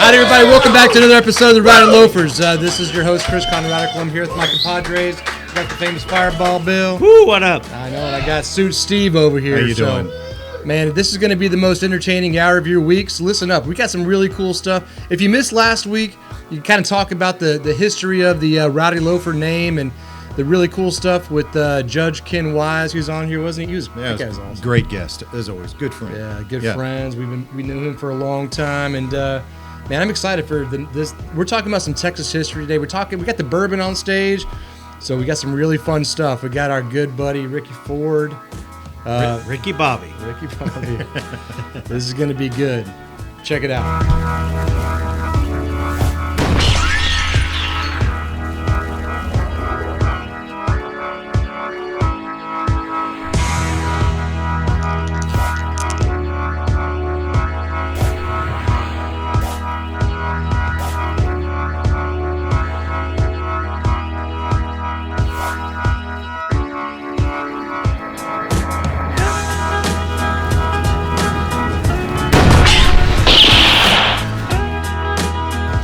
right, everybody, welcome back to another episode of the Rowdy Loafers. This is your host, Chris Conradical. I'm here with my compadres. We got the famous Fireball Bill. Woo, what up? I know, and I got Suit Steve over here. How you doing? Man, this is going to be the most entertaining hour of your week, so listen up. We got some really cool stuff. If you missed last week, you kind of talk about the history of the Rowdy Loafer name and the really cool stuff with Judge Ken Wise, who's on here, wasn't he? That guy was awesome. Great guest, as always. Good friend. Yeah, good friends. We knew him for a long time, and man, I'm excited for this. We're talking about some Texas history today. We got the bourbon on stage, so we got some really fun stuff. We got our good buddy Ricky Ford, Ricky Bobby. This is going to be good. Check it out.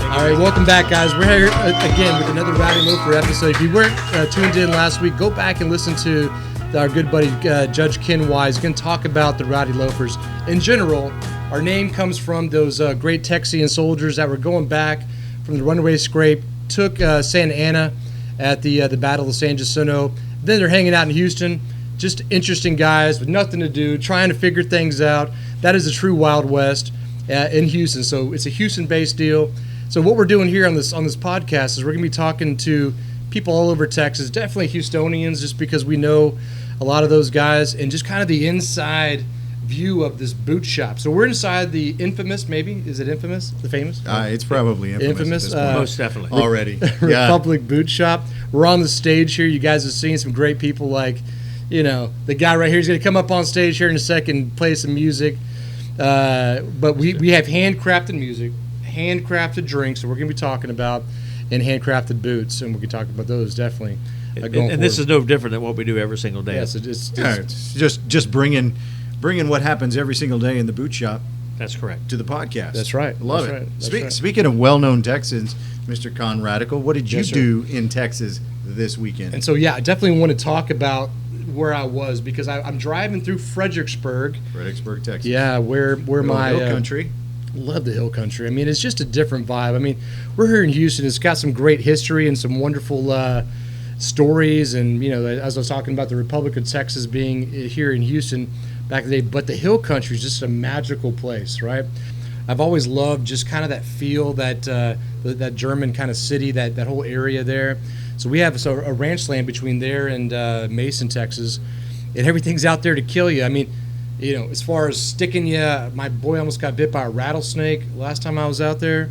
All right, welcome back, guys. We're here again with another Rowdy Loafer episode. If you weren't tuned in last week, go back and listen to our good buddy Judge Ken Wise. He's going to talk about the Rowdy Loafers. In general, our name comes from those great Texian soldiers that were going back from the runaway scrape, took Santa Ana at the Battle of San Jacinto. Then they're hanging out in Houston. Just interesting guys with nothing to do, trying to figure things out. That is the true Wild West in Houston. So it's a Houston-based deal. So what we're doing here on this podcast is we're going to be talking to people all over Texas, definitely Houstonians, just because we know a lot of those guys, and just kind of the inside view of this boot shop. So we're inside the infamous, maybe? Is it infamous? The famous? It's probably infamous. Most definitely. Already. Republic Boot Shop. We're on the stage here. You guys have seen some great people like, the guy right here is going to come up on stage here in a second and play some music. But we have handcrafted music, handcrafted drinks that we're going to be talking about, and handcrafted boots, and we can talk about those definitely. And this is no different than what we do every single day. Yes, it's just bringing what happens every single day in the boot shop. That's correct. To the podcast. That's right. Love That's it. right. Speaking of well-known Texans, Mr. Conradical, what did you Yes, sir. do in Texas this weekend? And so, I definitely want to talk about where I was, because I'm driving through Fredericksburg, Texas. Yeah, where my hill country. Love the hill country. I mean, it's just a different vibe. I mean, we're here in Houston. It's got some great history and some wonderful stories. And, as I was talking about the Republic of Texas being here in Houston back in the day, but the hill country is just a magical place, right? I've always loved just kind of that feel, that German kind of city, that whole area there. So we have a ranch land between there and Mason, Texas, and everything's out there to kill you. I mean, as far as sticking you, my boy almost got bit by a rattlesnake last time I was out there.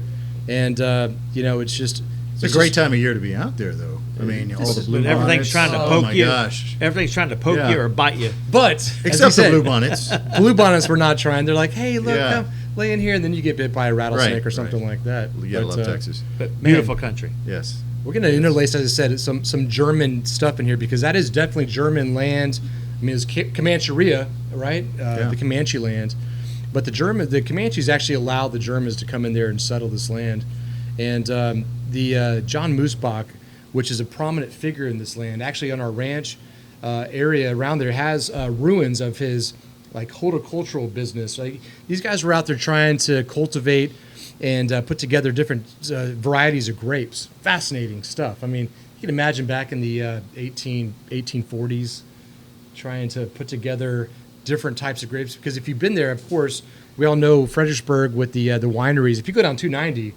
And, it's just... It's a great time of year to be out there, though. I mean, all the blue bonnets. Everything's trying to poke you. Oh, my gosh. Everything's trying to poke you or bite you. But, except the blue bonnets. Blue bonnets were not trying. They're like, hey, look, come lay in here, and then you get bit by a rattlesnake or something like that. You gotta love Texas. But beautiful country. Yes. We're going to interlace, as I said, some German stuff in here, because that is definitely German land. I mean, it's Comancheria, right? The Comanche land. But the Comanches actually allowed the Germans to come in there and settle this land. And the John Moosbach, which is a prominent figure in this land, actually on our ranch area around there, has ruins of his horticultural business. These guys were out there trying to cultivate and put together different varieties of grapes. Fascinating stuff. I mean, you can imagine back in the 1840s trying to put together different types of grapes. Because if you've been there, of course, we all know Fredericksburg with the wineries. If you go down 290,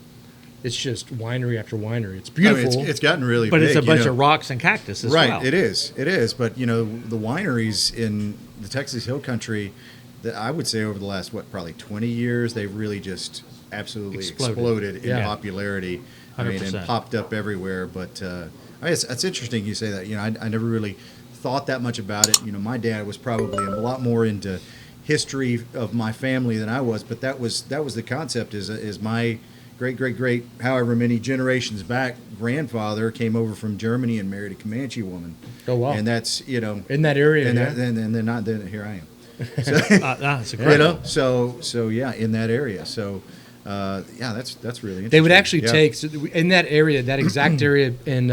it's just winery after winery. It's beautiful. It's gotten really but big. But it's a bunch of rocks and cactus as well. Right, it is. But, the wineries in the Texas Hill Country, that I would say over the last, probably 20 years, they've really just absolutely exploded in popularity. 100%. I mean, and popped up everywhere. But it's interesting you say that. I never really thought that much about it. My dad was probably a lot more into history of my family than I was, but that was the concept. Is my great however many generations back grandfather came over from Germany and married a Comanche woman. Oh wow! And that's in that area, and then here I am. So, that's a great so in that area. So Yeah, that's really interesting. They would actually Yeah. take in that area, that exact area in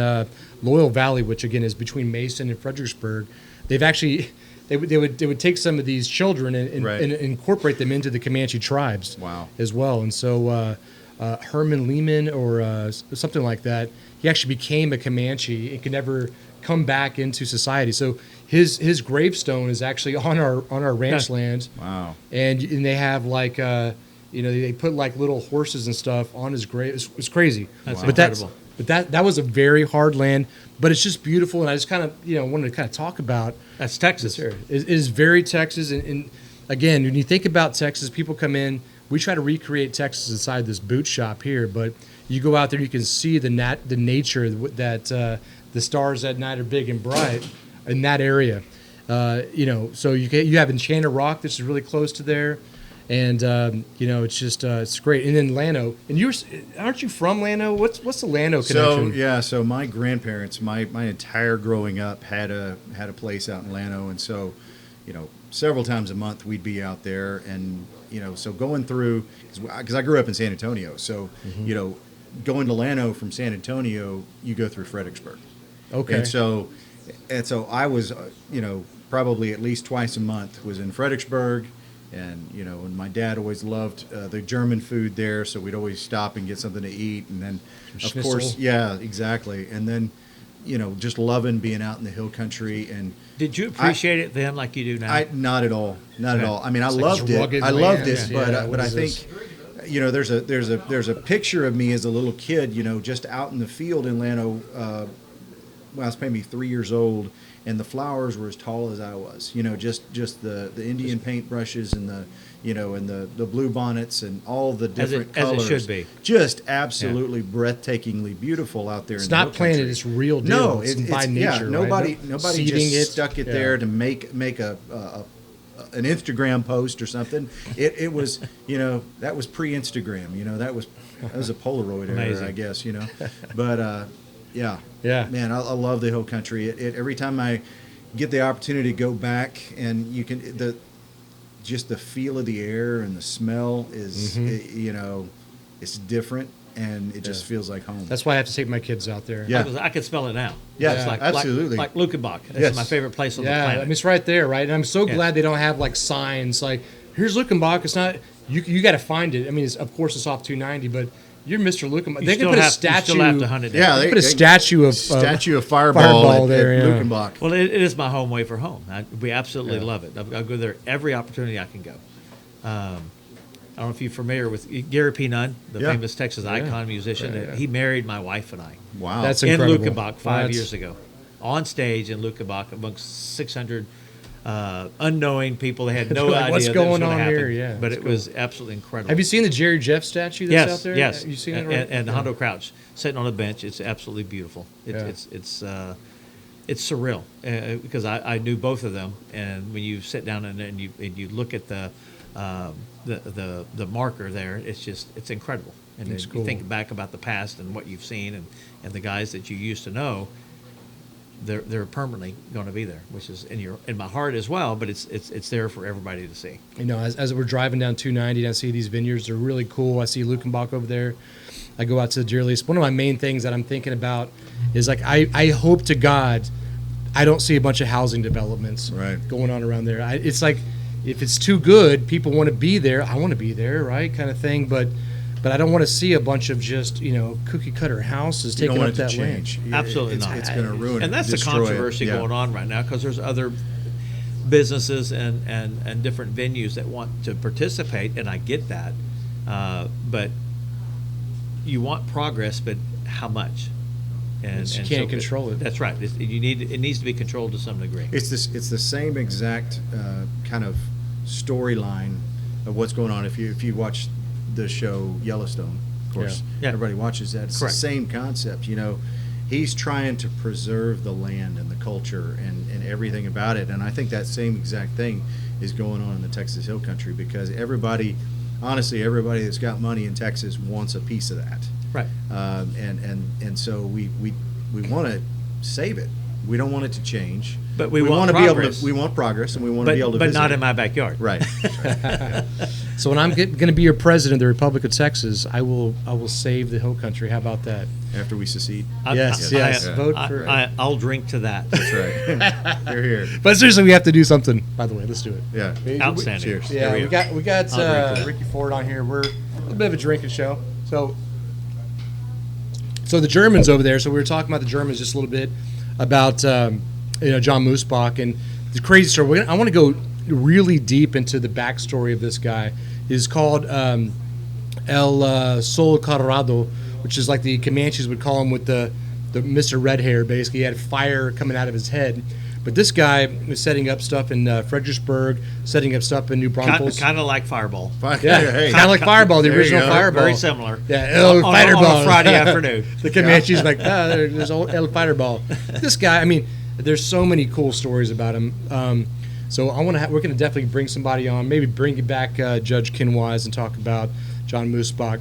Loyal Valley, which again is between Mason and Fredericksburg. They've actually they would take some of these children and incorporate them into the Comanche tribes. Wow. As well. And so Herman Lehman or something like that, he actually became a Comanche and could never come back into society. So his gravestone is actually on our ranch land. Wow. And they have like they put like little horses and stuff on his grave. It's crazy. That's But incredible. that was a very hard land, but it's just beautiful. And I just kind of wanted to kind of talk about That's Texas. it is very Texas. And again, when you think about Texas, people come in. We try to recreate Texas inside this boot shop here, but you go out there, you can see the nature that the stars at night are big and bright in that area. So you have Enchanted Rock, this is really close to there, and it's just it's great. And then Llano, and aren't you from Llano? What's the Llano connection? So my grandparents, my entire growing up had a place out in Llano, and so several times a month we'd be out there, and so going through, because I grew up in San Antonio, so going to Llano from San Antonio, you go through Fredericksburg. Okay. And so I was probably at least twice a month was in Fredericksburg, and my dad always loved the German food there, so we'd always stop and get something to eat, and then Some of course, schnitzel. yeah, exactly, and then just loving being out in the hill country. And Did you appreciate it then like you do now? not at all. Not at all. I mean, I It's like loved this it. rugged I loved land. it, Yeah, but what I is think this? there's a picture of me as a little kid, just out in the field in Llano. When I was maybe 3 years old, and the flowers were as tall as I was. Just the Indian paintbrushes and the blue bonnets and all the different colors. As it should be. Just absolutely breathtaingly beautiful out there. It's in the not hill planted; country. it's real deal. No, it's it's by nature. Nobody right? Seeding just stuck it there to make an Instagram post or something. It was that was pre-Instagram. That was a Polaroid era, Amazing. I guess. But yeah, man, I love the hill country. Every time I get the opportunity to go back, and you can just the feel of the air and the smell is it's different, and it just feels like home. That's why I have to take my kids out there. Yeah. I can smell it now. Yeah, It's absolutely. Like Lukenbach. This Yes. is my favorite place on the Yeah, planet. I mean, it's right there, right? And I'm so Yeah. glad they don't have like signs like, here's Lukenbach. It's not, you got to find it. I mean, of course it's off 290, but you're Mr. Lukenbach. You They still can put a have- statue. You still have to hunt it down. Yeah, they put a statue of Fireball there, at yeah. Lukenbach. Well, it is my home way for home. We absolutely love it. I go there every opportunity I can go. I don't know if you're familiar with Gary P. Nunn, the Yeah. famous Texas icon musician. Yeah. He married my wife and I Wow. That's in incredible. Lukenbach 5 That's- years ago, on stage in Lukenbach amongst 600 unknowing people. They had no Like, idea what's that was going gonna on happen. here? Yeah, but it's it was absolutely incredible. Have you seen the Jerry Jeff statue that's out there? Yes, You seen it? and, Right? and Hondo Crouch sitting on a bench. It's absolutely beautiful. Yeah. It's surreal because I knew both of them, and when you sit down and you look at the marker there, it's incredible. And It's then cool. you think back about the past and what you've seen and the guys that you used to know. They're permanently going to be there, which is in my heart as well. But it's there for everybody to see. As we're driving down 290, I see these vineyards. They're really cool. I see Lukenbach over there. I go out to the deer lease. One of my main things that I'm thinking about is like I hope to God I don't see a bunch of housing developments going on around there. It's like if it's too good, people want to be there. I want to be there, right, kind of thing. But I don't want to see a bunch of just cookie cutter houses taking up that land. Absolutely not. It's going to ruin it. And that's the destroy controversy it. Yeah. going on right now because there's other businesses and different venues that want to participate, and I get that. But you want progress, but how much? And You can't control it. That's right. It needs to be controlled to some degree. It's the same exact kind of storyline of what's going on. If you watch the show Yellowstone, of course, Yeah. everybody watches that. It's Correct. the same concept. He's trying to preserve the land and the culture and everything about it. And I think that same exact thing is going on in the Texas Hill Country because honestly, everybody that's got money in Texas wants a piece of that. Right. And so we want to save it. We don't want it to change. But we want want to be able progress. to. We want progress, and we want to be able to. But visit not it. in my backyard. Right. So when I'm going to be your president of the Republic of Texas, I will save the hill country. How about that? After we secede. Yes. Vote for. I'll drink to that. That's right. You're here. But seriously, we have to do something. By the way, let's do it. Yeah. Outstanding. Cheers. Yeah, There we got I'll drink to it. Ricky Ford on here. We're a little bit of a drinking show. So the Germans over there. So we were talking about the Germans just a little bit about John Moosbach and the crazy story. I want to go really deep into the backstory of this guy. He's called El Sol Colorado, which is like the Comanches would call him with the Mr. Red Hair. Basically, he had fire coming out of his head. But this guy was setting up stuff in Fredericksburg, setting up stuff in New Braunfels. Kind of like Fireball. Yeah, kind of like Fireball, the There you original go. Fireball. Very similar. Yeah, El Fireball. On a Friday afternoon. The Comanches like, there's El Fireball. This guy, I mean, there's so many cool stories about him. So we're going to definitely bring somebody on, maybe bring back Judge Ken Wise and talk about John Moosbach.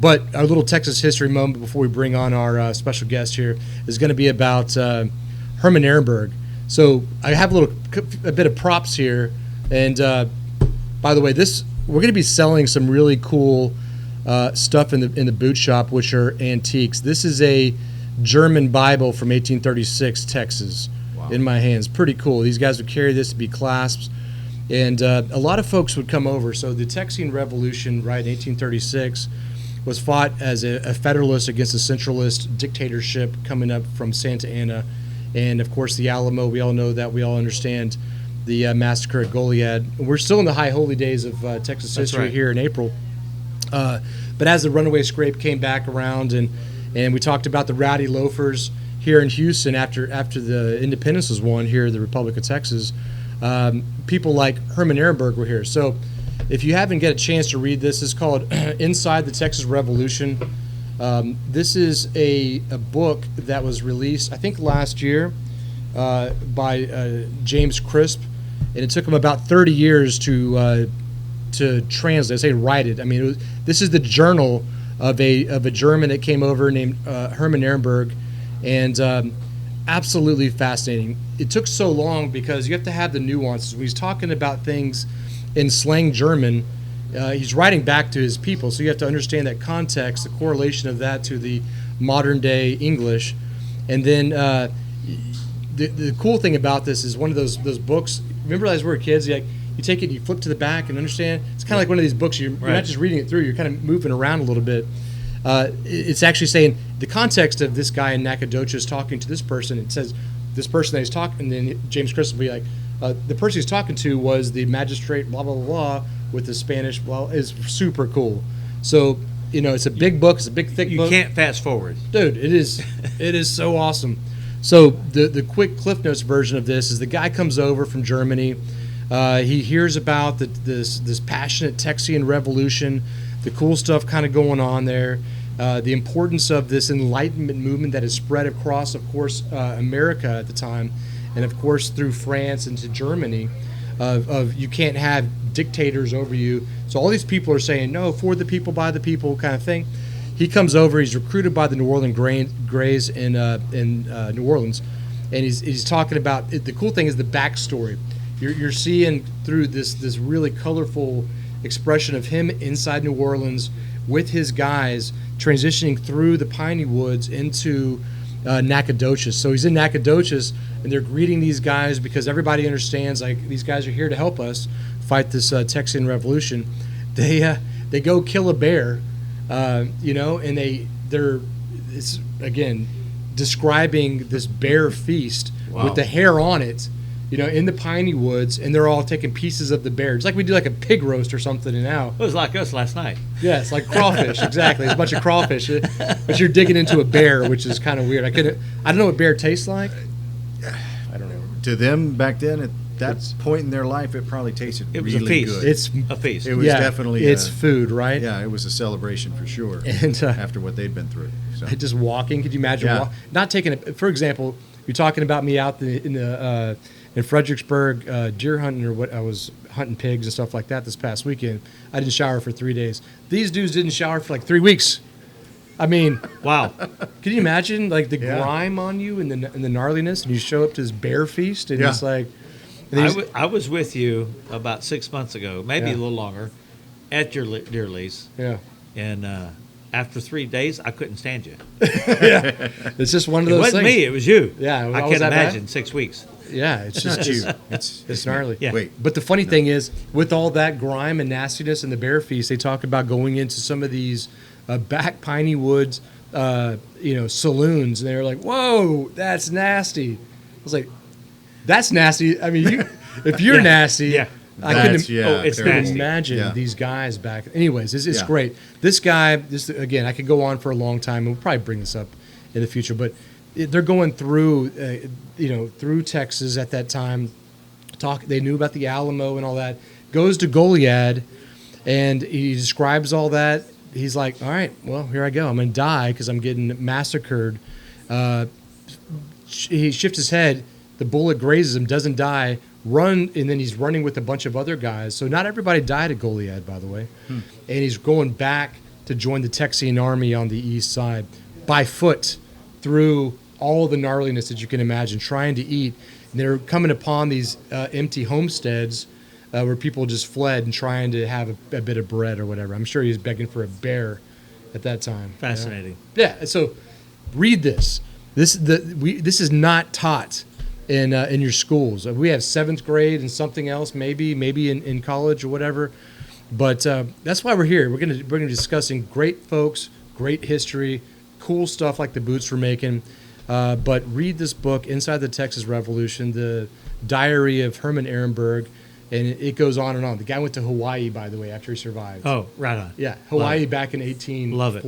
But our little Texas history moment before we bring on our special guest here is going to be about Herman Ehrenberg. So I have a bit of props here, and by the way, we're going to be selling some really cool stuff in the boot shop, which are antiques. This is a German Bible from 1836, Texas, in my hands. Pretty cool. These guys would carry this to be clasps, and a lot of folks would come over. So the Texian Revolution, right, in 1836, was fought as a Federalist against a centralist dictatorship coming up from Santa Anna. And, of course, the Alamo, we all know that. We all understand the massacre at Goliad. We're still in the high holy days of Texas history here in April. But as the runaway scrape came back around, and we talked about the Rowdy Loafers here in Houston after the independence was won here in the Republic of Texas, people like Herman Ehrenberg were here. So if you haven't get a chance to read this, it's called Inside the Texas Revolution. This is a book that was released, I think, last year by James Crisp, and it took him about 30 years to translate. I say write it. I mean, this is the journal of a German that came over named Herman Ehrenberg, and absolutely fascinating. It took so long because you have to have the nuances. When he's talking about things in slang German, he's writing back to his people, so you have to understand that context, the correlation of that to the modern day English. And then the cool thing about this is one of those books. Remember, as we were kids, you take it, you flip to the back and understand. It's kind of like one of these books. You're not just reading it through; you're kind of moving around a little bit. It's actually saying the context of this guy in Nacogdoches talking to this person. It says this person that he's talking, and then James Chris will be like, the person he's talking to was the magistrate, blah blah blah blah, with the Spanish. Well, is super cool. So it's a big book. It's a big thick book. You can't fast forward, dude. It is. It is so awesome. So the quick Cliff Notes version of this is the guy comes over from Germany. He hears about this passionate Texian revolution, the cool stuff kind of going on there, the importance of this Enlightenment movement that has spread across, of course, America at the time, and of course through France into Germany. Of you can't have dictators over you. So all these people are saying no, for the people, by the people, kind of thing. He comes over. He's recruited by the New Orleans Grays in New Orleans, and he's talking about it. The cool thing is the backstory. You're seeing through this really colorful expression of him inside New Orleans with his guys transitioning through the piney woods into Nacogdoches. So he's in Nacogdoches, and they're greeting these guys because everybody understands, like, these guys are here to help us fight this Texian revolution. They go kill a bear, and they're it's again describing this bear feast with the hair on it, in the piney woods, and they're all taking pieces of the bear. It's like we do like a pig roast or something now. It was like us last night. Yeah, it's like crawfish, exactly. It's a bunch of crawfish, but you're digging into a bear, which is kind of weird. I don't know what bear tastes like. I don't know. To them back then, at that point in their life, it probably tasted It was really a feast. good. It's A feast. It was definitely it's food, right? Yeah, it was a celebration for sure. And after what they'd been through, so. just walking. Could you imagine not taking it? For example, you're talking about me out in Fredericksburg deer hunting, or what I was hunting pigs and stuff like that this past weekend. I didn't shower for 3 days. These dudes didn't shower for like 3 weeks. I mean, Wow. can you imagine like the Yeah. grime on you and the gnarliness, and you show up to this bear feast, and Yeah. it's like, and he's- I was with you about 6 months ago, maybe Yeah. a little longer, at your deer lease. yeah, And after 3 days, I couldn't stand you. it's just one of It those wasn't things. me, it was you. Yeah, I was can't that bad? imagine 6 weeks. Yeah, it's just It's not you. It's gnarly. Yeah. Wait. But the funny thing is, with all that grime and nastiness in the bear feast, they talk about going into some of these back piney woods, saloons, and they're like, "Whoa, that's nasty." I was like, "That's nasty." I mean, if you're Yeah. nasty, Yeah. I That's- couldn't. yeah, it's terrible. nasty. Imagine Yeah. these guys back. Anyways, it's Yeah. great. This guy, again, I could go on for a long time, and we'll probably bring this up in the future. But they're going through, through Texas at that time. They knew about the Alamo and all that. Goes to Goliad, and he describes all that. He's like, "All right, well, here I go. I'm gonna die because I'm getting massacred." He shifts his head. The bullet grazes him, doesn't die. And then he's running with a bunch of other guys. So not everybody died at Goliad, by the way. And he's going back to join the Texian army on the east side by foot through all the gnarliness that you can imagine, trying to eat. And they're coming upon these empty homesteads where people just fled and trying to have a bit of bread or whatever. I'm sure he was begging for a bear at that time. Fascinating. Yeah. So read this. This is not taught in your schools. We have 7th grade and something else, maybe in college or whatever. But that's why we're here. We're gonna be discussing great folks, great history, cool stuff like the boots we're making. But read this book, Inside the Texas Revolution, the diary of Herman Ehrenberg, and it goes on and on. The guy went to Hawaii, by the way, after he survived. Oh, right on. Yeah, Hawaii back in 1840. Love it.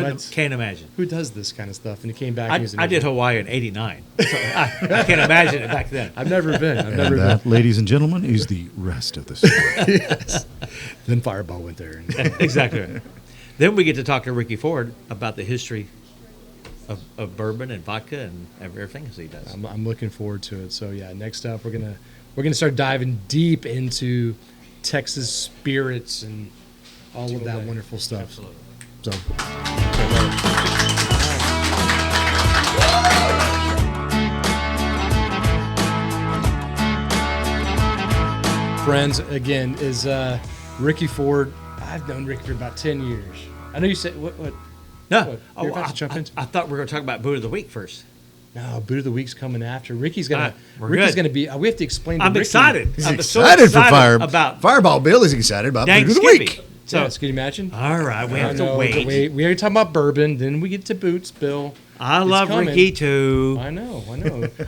What? Can't imagine. Who does this kind of stuff? And he came back. And he was an I did Indian. Hawaii in '89. So I can't imagine it back then. I've never been. I've never And been. that, ladies and gentlemen, is the rest of the story. Yes. Then Fireball went there. And Exactly. Right. Then we get to talk to Ricky Ford about the history of bourbon and vodka and everything as he does. I'm looking forward to it. So yeah, next up we're gonna start diving deep into Texas spirits and all of that wonderful stuff. Absolutely. So. Friends, again, is Ricky Ford. I've known Ricky for about 10 years. I know you said what? No, What? You're about to jump into? I thought we were going to talk about Boot of the Week first. No, Boot of the Week's coming after. Ricky's All gonna. right, we're Ricky's good. gonna be. We have to explain. To I'm Ricky. excited. He's I'm so excited for excited about Fireball Bill is excited about Dang Boot of the Skippy. Week. So, Yes, can you imagine? all right, we I have to know, wait. but we already talking about bourbon. Then we get to boots, Bill. I It's love coming. Ricky too. I know. I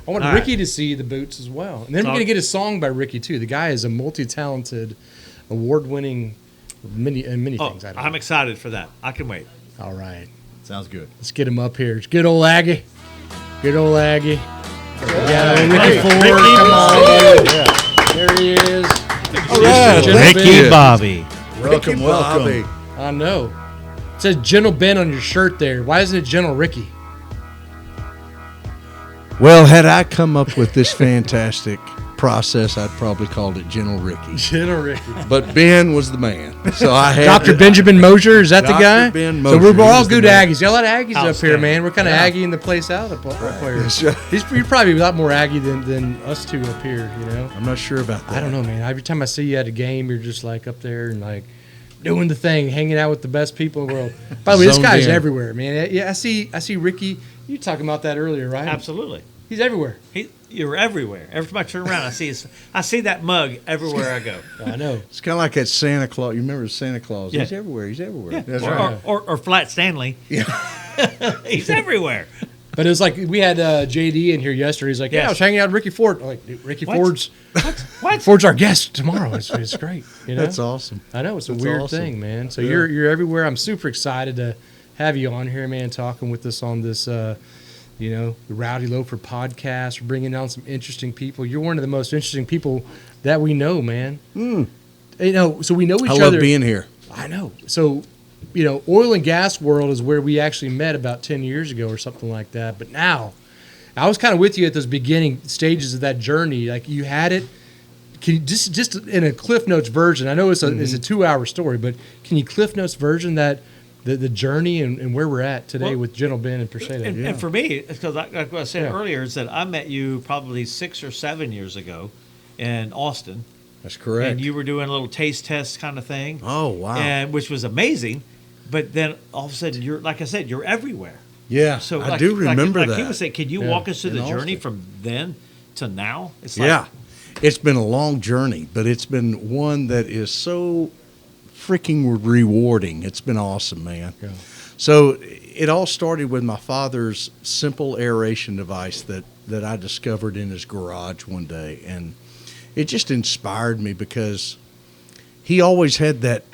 want All Ricky right. to see the boots as well. And then we're Talk- gonna get a song by Ricky too. The guy is a multi-talented, award-winning, many Oh, things. I don't I'm know. excited for that. I can wait. All right, Sounds good. let's get him up here. Good old Aggie. Good old Aggie. Yeah, Ricky Ford. Ricky Come on, Ford. dude. There he is. All right, Ricky Bobby. Welcome, welcome. I know. It says Gentle Ben on your shirt there. Why isn't it Gentle Ricky? Well, had I come up with this fantastic process, I'd probably called it Gentle Ricky. Gentle Ricky. But Ben was the man, so I had Dr. to- Benjamin Mosier, is that the Dr. guy? Ben So Mosier, we're all he was the good man. Aggies. Got a lot of Aggies up here, Outstanding. man. We're kind of Aggie in the place out up there. That's right. You're probably a lot more Aggie than us two up here, you know? I'm not sure about that. I don't know, man. Every time I see you at a game, you're just like up there and like doing the thing, hanging out with the best people in the world. By the way, this Zoned guy's in. everywhere, man. Yeah, I see Ricky. You were talking about that earlier, right? Absolutely. He's everywhere. You're everywhere. Every time I turn around, I see that mug everywhere I go. I know. It's kind of like that Santa Claus. You remember Santa Claus? Yeah. He's everywhere. He's everywhere. That's or, right. or Flat Stanley. Yeah. He's everywhere. But it was like we had JD in here yesterday. He's like, "Yeah, Yes. I was hanging out with Ricky Ford." I'm like, "Dude, Ricky What? Ford's What? Ford's our guest tomorrow. It's great. You know, That's awesome. I know it's a That's weird awesome. thing, man. So Yeah. you're everywhere. I'm super excited to have you on here, man, talking with us on this, the Rowdy Loafer podcast. We're bringing down some interesting people. You're one of the most interesting people that we know, man. You know, so we know each I other. love being here. I know. So, oil and gas world is where we actually met about 10 years ago or something like that. But now, I was kind of with you at those beginning stages of that journey. Like you had it. Can you just in a Cliff Notes version? I know it's a 2-hour story, but can you Cliff Notes version that the journey and where we're at today with Gentle Ben and Persedo. And for me, because like I was saying earlier, is that I met you probably 6 or 7 years ago in Austin. That's correct. And you were doing a little taste test kind of thing. Oh, wow. And which was amazing. But then all of a sudden, you're like I said, you're everywhere. Yeah, So I do remember like that. he was saying, can you walk us through In the journey Austin. from then to now? It's It's been a long journey, but it's been one that is so freaking rewarding. It's been awesome, man. Yeah. So it all started with my father's simple aeration device that I discovered in his garage one day, and it just inspired me because he always had that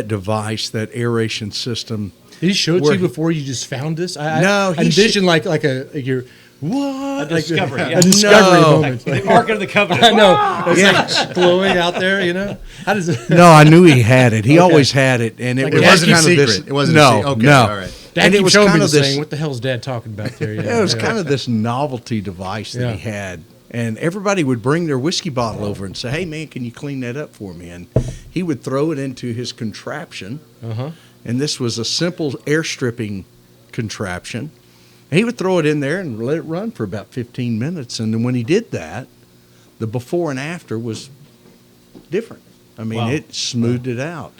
device, that aeration system. Did he show it to Where you he- before you just found this? No, I he envisioned like your what? A discovery, Like, yeah. a discovery No. moment. the Ark of the Covenant. I know. It's like glowing out there, you know? How does it? No, I knew he had it. He Okay. always had it, and Like It Dad wasn't a kind of secret. this. It wasn't no, a secret. Okay, no. all right. Dad And it keeps was showing me kind this of this. thing. What the hell is Dad talking about there? Yeah, it was kind of this novelty device that he had. And everybody would bring their whiskey bottle over and say, hey, man, can you clean that up for me? And he would throw it into his contraption. Uh-huh. And this was a simple air stripping contraption. And he would throw it in there and let it run for about 15 minutes. And then when he did that, the before and after was different. I mean, Wow. it smoothed it out.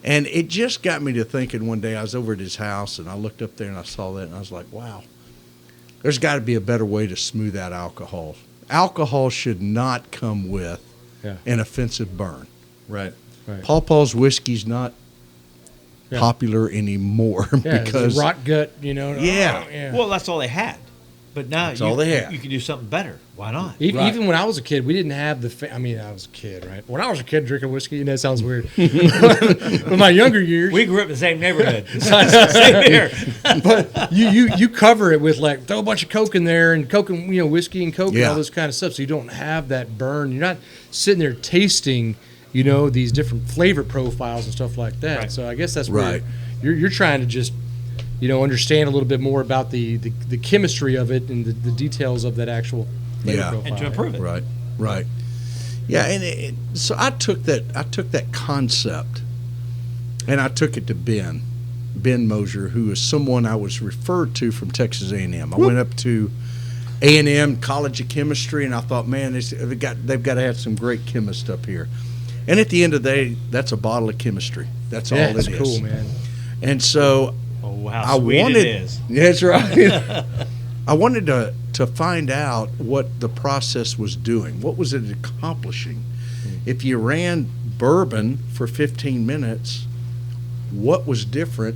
And it just got me to thinking one day, I was over at his house and I looked up there and I saw that and I was like, wow, there's got to be a better way to smooth out alcohol. Alcohol should not come with an offensive burn. Right. Paw Paw's whiskey's not Yeah. popular anymore Yeah, because it's a rot gut, you know. Yeah. Well, that's all they had. But now That's all they had. you can do something better. Why not? Even, Right. even when I was a kid, we didn't have I mean, I was a kid, right? When I was a kid drinking whiskey, and that sounds weird. In my younger years, We grew up in the same neighborhood. Same here. but you cover it with like throw a bunch of Coke in there and Coke and whiskey and Coke and Yeah. all this kind of stuff, so you don't have that burn. You're not sitting there tasting, these different flavor profiles and stuff like that. Right. So I guess that's Right. where you're trying to just understand a little bit more about the chemistry of it and the details of that actual flavor Yeah. profile. And to improve it. Right. Yeah, and so I took that concept, and I took it to Ben Mosier, who is someone I was referred to from Texas A&M. I went up to A&M College of Chemistry, and I thought, man, they've got to have some great chemists up here. And at the end of the day, that's a bottle of chemistry. That's all Yeah, it it's is. cool, man. And so Oh, how I sweet wanted, it is. That's right. I wanted to find out what the process was doing. What was it accomplishing? If you ran bourbon for 15 minutes, what was different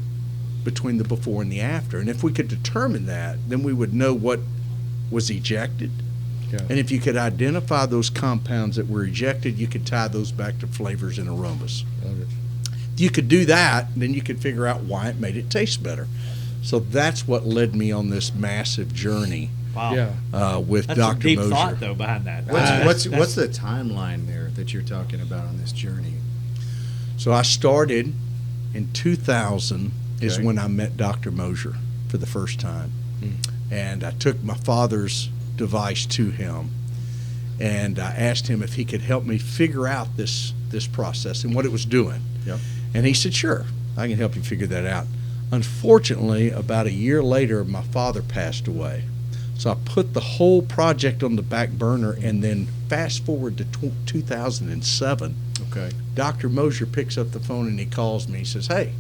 between the before and the after? And if we could determine that, then we would know what was ejected. Yeah. And if you could identify those compounds that were ejected, you could tie those back to flavors and aromas. Love it. If you could do that, then you could figure out why it made it taste better. So that's what led me on this massive journey Wow. Yeah. with That's Dr. some deep Mosier. thought, though, behind that. What's the timeline there that you're talking about on this journey? So I started in 2000 is Okay. when I met Dr. Mosier for the first time. And I took my father's device to him, and I asked him if he could help me figure out this process and what it was doing. Yep. And he said, sure, I can help you figure that out. Unfortunately, about a year later, my father passed away. So I put the whole project on the back burner, and then fast forward to 2007, Okay. Dr. Mosier picks up the phone and he calls me. He says, hey,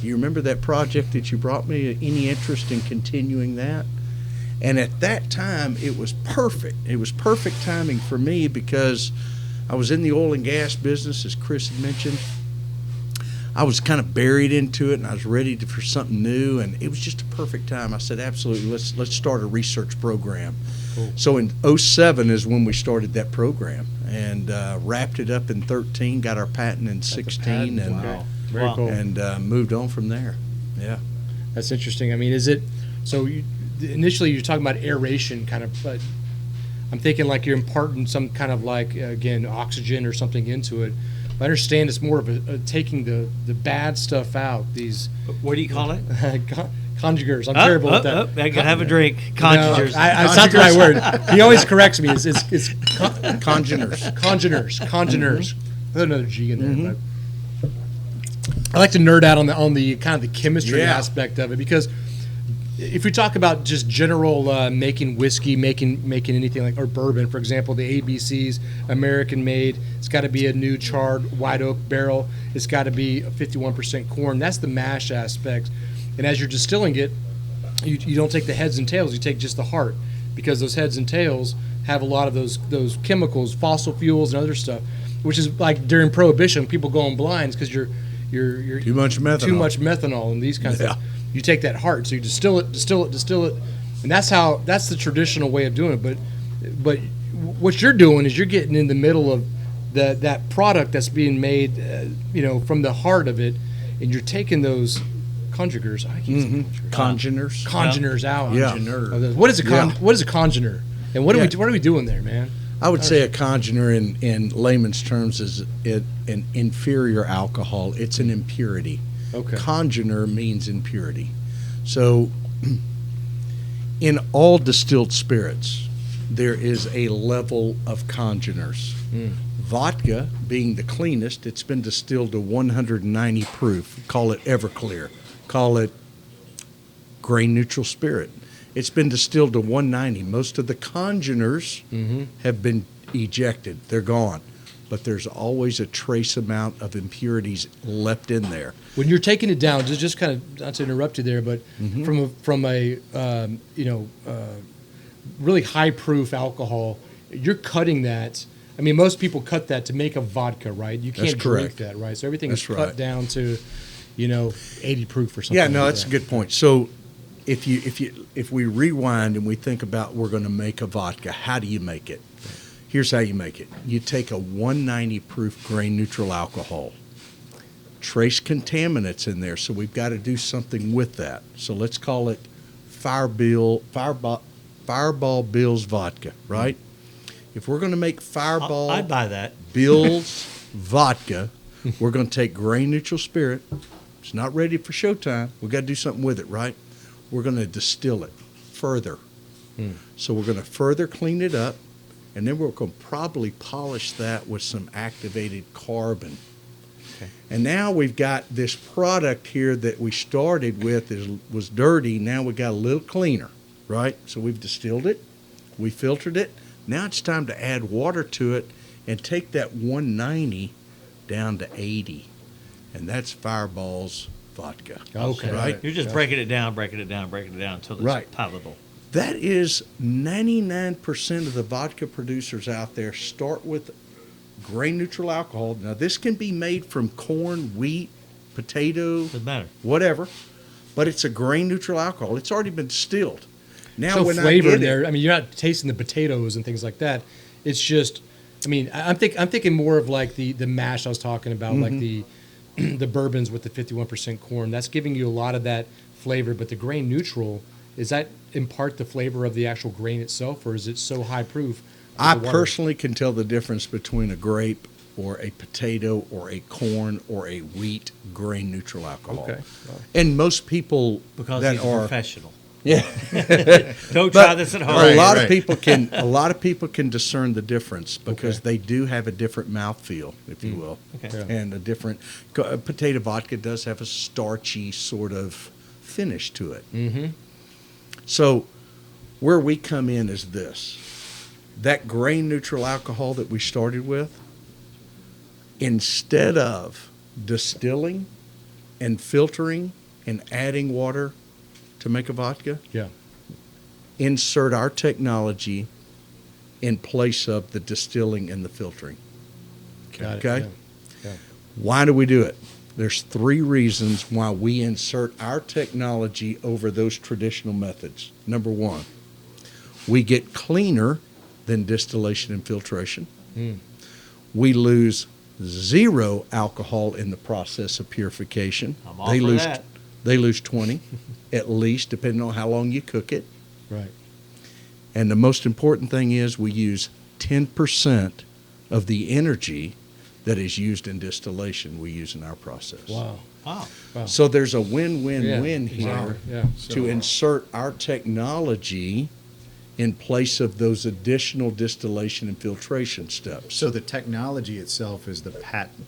you remember that project that you brought me? Any interest in continuing that? And at that time, it was perfect. It was perfect timing for me because I was in the oil and gas business, as Chris had mentioned. I was kind of buried into it, and I was ready for something new, and it was just a perfect time. I said, absolutely, let's start a research program. Cool. So in 2007 is when we started that program, and wrapped it up in 13, got our patent in 16, and Wow. Very Wow. cool. and moved on from there. Yeah. That's interesting. I mean, is it so? Initially, you're talking about aeration, kind of, but I'm thinking like you're imparting some kind of like again oxygen or something into it. I understand it's more of a taking the bad stuff out. These What do you call it? conjugers. I'm terrible with that. I can have a drink. Conjugers. No, it's not the right word. He always corrects me. It's Congeners. congeners. There's another G in there. Mhm. But I like to nerd out on the kind of the chemistry Yeah. aspect of it, because if we talk about just general making whiskey, making anything like, or bourbon, for example, the ABCs, American made, it's got to be a new charred white oak barrel. It's got to be a 51% corn. That's the mash aspect. And as you're distilling it, you don't take the heads and tails. You take just the heart, because those heads and tails have a lot of those chemicals, fossil fuels, and other stuff, which is like during Prohibition, people going blind because you're Too much methanol. and these kinds of things. You take that heart, so you distill it, and that's the traditional way of doing it. But what you're doing is you're getting in the middle of that product that's being made, from the heart of it, and you're taking those congeners. I keep saying congeners out. Yeah. What is a congener? And what are we doing there, man? I would say a congener in layman's terms is an inferior alcohol. It's an impurity. Okay. Congener means impurity. So in all distilled spirits, there is a level of congeners. Vodka being the cleanest, it's been distilled to 190 proof. Call it Everclear. Call it grain neutral spirit. It's been distilled to 190. Most of the congeners have been ejected. They're gone. But there's always a trace amount of impurities left in there. When you're taking it down, just kind of, not to interrupt you there, but from a really high proof alcohol, you're cutting that. I mean, most people cut that to make a vodka, right? You can't drink that, right? So everything is cut down to, 80 proof or something. Yeah, no, like that's that. a good point. So if we rewind and we think about we're going to make a vodka, how do you make it? Here's how you make it. You take a 190 proof grain neutral alcohol, trace contaminants in there, so we've got to do something with that. So let's call it Fireball Bill's vodka, right? If we're going to make Fireball I'd buy that. Bill's vodka, we're going to take grain neutral spirit. It's not ready for showtime. We've got to do something with it, right? We're going to distill it further. So we're going to further clean it up, and then we're going to probably polish that with some activated carbon. Okay. And now we've got this product here that we started with was dirty. Now we got a little cleaner, right? So we've distilled it, we filtered it. Now it's time to add water to it and take that 190 down to 80. And that's Fireball's vodka. Okay. Right? You're just breaking it down until it's palatable. That is 99% of the vodka producers out there start with grain neutral alcohol. Now, this can be made from corn, wheat, potato, Doesn't matter. whatever, but it's a grain neutral alcohol. It's already been distilled. Now, So when flavor I get in there. it, I mean, you're not tasting the potatoes and things like that. It's just, I mean, I'm thinking more of like the mash I was talking about, like the bourbons with the 51% corn. That's giving you a lot of that flavor. But the grain neutral, is that impart the flavor of the actual grain itself, or is it so high proof? I personally can tell the difference between a grape or a potato or a corn or a wheat grain neutral alcohol. Okay. And most people Because that he's are professional. yeah. Don't try this at home. A lot Right. of people can discern the difference because they do have a different mouthfeel, if you will, Okay. and a different potato vodka does have a starchy sort of finish to it. Mm-hmm. So where we come in is this: that grain neutral alcohol that we started with, instead of distilling and filtering and adding water to make a vodka, Yeah. insert our technology in place of the distilling and the filtering. Got it. Okay? Yeah. Why do we do it? There's 3 reasons why we insert our technology over those traditional methods. Number 1, we get cleaner than distillation and filtration. We lose 0 alcohol in the process of purification. I'm all for that. They lose 20, at least, depending on how long you cook it. Right. And the most important thing is we use 10% of the energy that is used in distillation we use in our process. Wow. Wow. So there's a win-win-win here Exactly. Yeah. to insert our technology in place of those additional distillation and filtration steps. So the technology itself is the patent.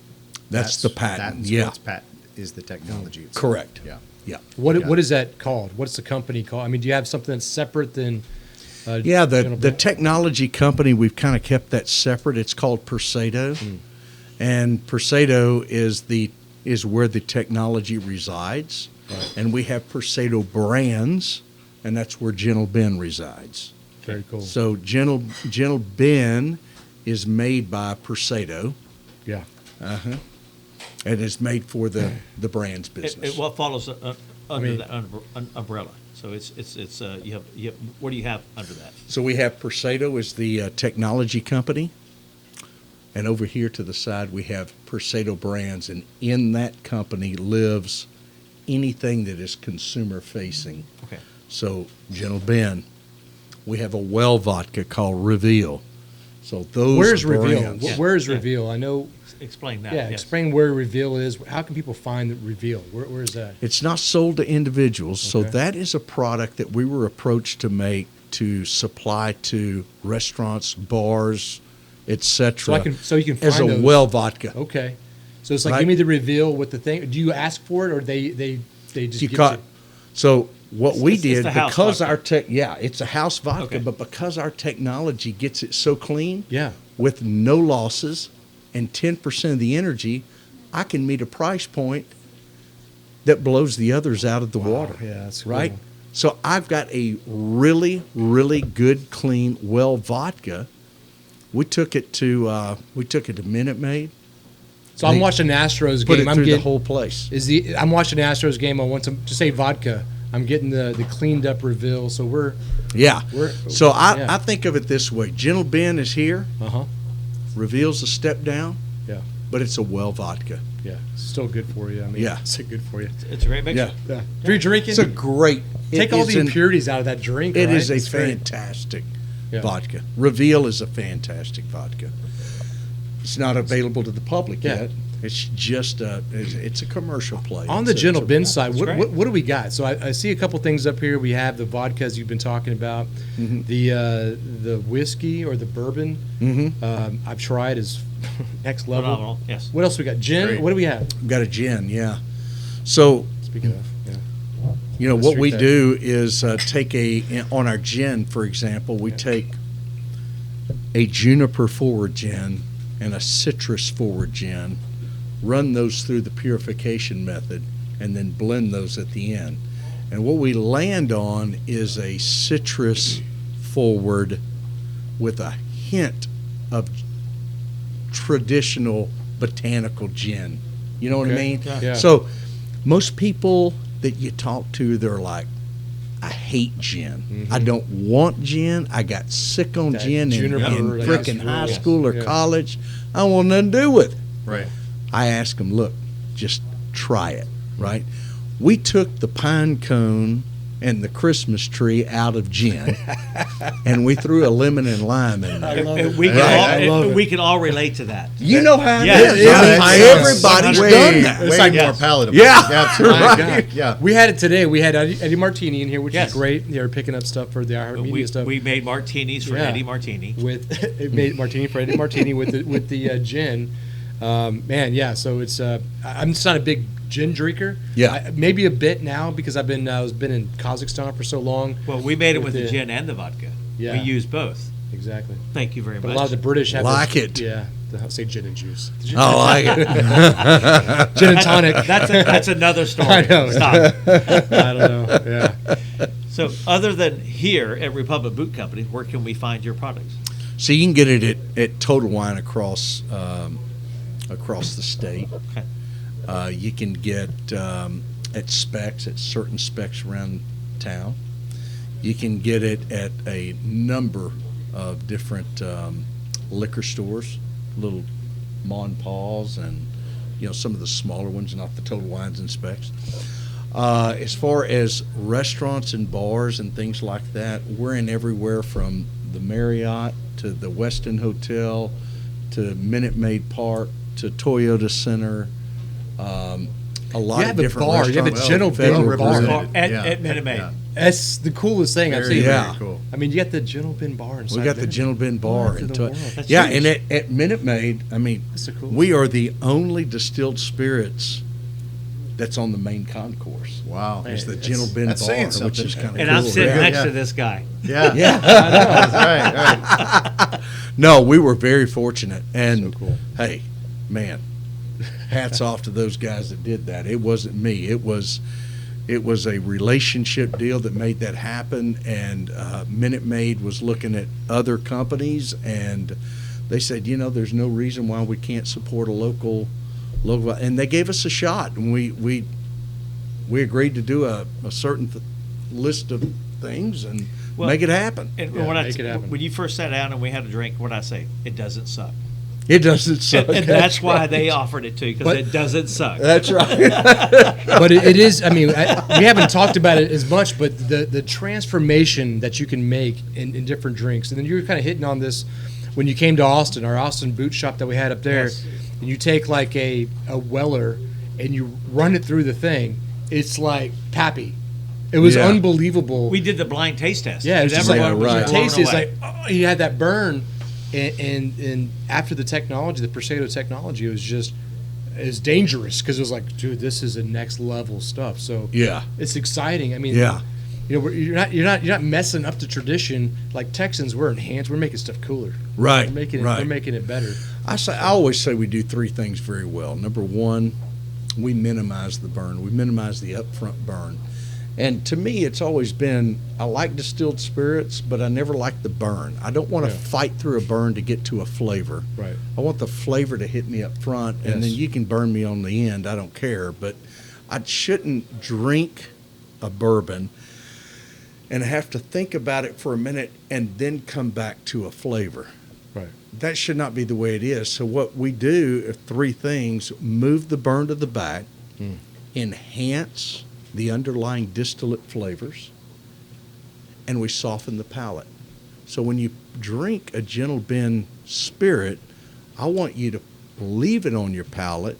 That's the patent, That's yeah. what's patent. is the technology itself. Correct. Yeah. Yeah. What is that called? What's the company called? I mean, do you have something that's separate than? Yeah, General the Brand? technology company, we've kind of kept that separate. It's called Persedo, and Persedo is where the technology resides, and we have Persedo brands, and that's where Gentle Ben resides. Very cool. So Gentle Ben is made by Persedo, Uh-huh. Yeah. and it's made for the brands business. What follows under mean- that umbrella? So it's you have what do you have under that? So we have Persedo as the technology company, and over here to the side we have Persedo brands, and in that company lives anything that is consumer facing. Okay. So Gentle Ben, we have a well vodka called Reveal. So those Where's Reveal? brands. Yeah. Where's Yeah. Reveal? I know. Explain that. Yeah, yes. explain where Reveal is. How can people find the Reveal? Where is that? It's not sold to individuals, so Okay. that is a product that we were approached to make to supply to restaurants, bars, etc. So you can as find a those. well vodka. Okay. So it's like, Right. give me the Reveal with the thing. Do you ask for it, or they just You give caught. it? So what we It's did, the house because vodka. it's a house vodka, Okay. but because our technology gets it so clean, Yeah. with no losses and 10% of the energy, I can meet a price point that blows the others out of the water. Yeah, that's right. cool. So I've got a really, really good, clean, well vodka. We took it to Minute Maid. So I'm watching the Astros Put game. it I'm through getting the whole place. I'm watching the Astros game. I want some to say vodka. I'm getting the cleaned up Reveal. So we're Yeah. So yeah. I think of it this way: Gentle Ben is here. uh-huh. Reveal's a step down, Yeah. but it's a well vodka. Yeah. It's still good for you. I mean, Yeah. it's good for you. It's a great mixture. Yeah. If you're drinking, It's a great. take it all is the an- impurities out of that drink. It right? is a It's great. fantastic Yeah. vodka. Reveal is a fantastic vodka. It's not available to the public Yeah. yet. It's just it's a commercial play. On the It's a- Gentle it's a- Ben side, that's great. what do we got? So I see a couple things up here. We have the vodkas you've been talking about, the whiskey or the bourbon. I've tried is next level. Phenomenal. Yes. What else we got? Gin. Great. What do we have? We've got a gin, yeah. So Speaking of, yeah. you know Let's what drink we that. do is take on our gin, for example, we take a juniper forward gin and a citrus forward gin, run those through the purification method, and then blend those at the end. And what we land on is a citrus forward with a hint of traditional botanical gin. You know what I Okay. mean? Yeah. So most people that you talk to, they're like, I hate gin. I don't want gin. I got sick on That gin in juniper, like, frickin' that's high real. school or Yeah. college. I don't want nothing to do with it. Right. I asked them, look, just try it, right? We took the pine cone and the Christmas tree out of gin, and we threw a lemon and lime in there. And we can Right. I love all it. we can all relate to that. You know how it Yeah. is. Yeah, I mean, it's- everybody's way- done that. Way It's like- more yes. palatable. Yeah. Absolutely. My God. Yeah. We had it today. We had Eddie Martini in here, which Yes. is great. They were picking up stuff for the iHeartMedia stuff. We made martinis for Yeah. Eddie Martini. With it made martini for Eddie Martini with the gin. Man, yeah. So it's I'm just not a big gin drinker. Yeah. Maybe a bit now because I've been in Kazakhstan for so long. Well, we made it with With the the- gin and the vodka. Yeah. We used both. Exactly. Thank you very But much. a lot of the British have Like the- it. Yeah. I'll say gin and juice. I like it. Gin and tonic. That's another story. I know. Stop. I don't know. Yeah. So, other than here at Republic Boot Company, where can we find your products? So you can get it at Total Wine across the state. Okay. You can get at certain specs around town. You can get it at a number of different liquor stores, little Mon Paws, and some of the smaller ones, not the Total Wines and Specs. As far as restaurants and bars and things like that, we're in everywhere from the Marriott to the Westin Hotel to Minute Maid Park to Toyota Center. A lot You of have a different bar. You have a restaurants. Gentle Federal Ben bar. Reserve. At Minute Maid. Yeah. That's the coolest thing I've Very, seen. Yeah. very cool. I mean, you got the Gentle Ben bar inside. We got the Minute Gentle Ben bar. What in in the Toy- world? That's yeah, huge. and at Minute Maid, I mean, That's so cool. we are the only distilled spirits that's on the main concourse. Wow. It's the Gentle Ben that's saying Bar, which is something. kind of And cool. I'm sitting Yeah. next Yeah. to this guy. Yeah. Yeah. That's right. No, we were very fortunate. And So cool. hey, man, hats off to those guys that did that. It wasn't me. It was a relationship deal that made that happen. And Minute Maid was looking at other companies, and they said, there's no reason why we can't support a local, and they gave us a shot, and we agreed to do a certain list of things and Well, make it happen. And Yeah, when make it happen. when you first sat down and we had a drink, what did I say? It doesn't suck. It doesn't suck. And that's why they offered it to you, because But- it doesn't suck. That's right. But it is. I mean, we haven't talked about it as much, but the transformation that you can make in different drinks, and then you were kind of hitting on this when you came to Austin, our Austin boot shop that we had up there, Yes. and you take like a Weller and you run it through the thing. It's like Pappy. It was Yeah. unbelievable. We did the blind taste test. Yeah, it was just like Everyone was right. you blown taste it, it's away. like you had that burn, and after the technology, the Persedo technology, it was dangerous because it was like, dude, this is the next level stuff. So Yeah. it's exciting. I mean, Yeah. you're not messing up the tradition like Texans. We're enhanced. We're making stuff cooler. Right. We're making it. Right. We're making it better. I always say we do three things very well. Number one, we minimize the burn. We minimize the upfront burn. And to me, it's always been, I like distilled spirits, but I never like the burn. I don't want to Yeah. fight through a burn to get to a flavor. Right. I want the flavor to hit me up front, and then Yes. you can burn me on the end. I don't care. But I shouldn't drink a bourbon and have to think about it for a minute and then come back to a flavor. Right. That should not be the way it is. So what we do are three things: move the burn to the back, enhance the underlying distillate flavors, and we soften the palate. So when you drink a Gentle Ben spirit, I want you to leave it on your palate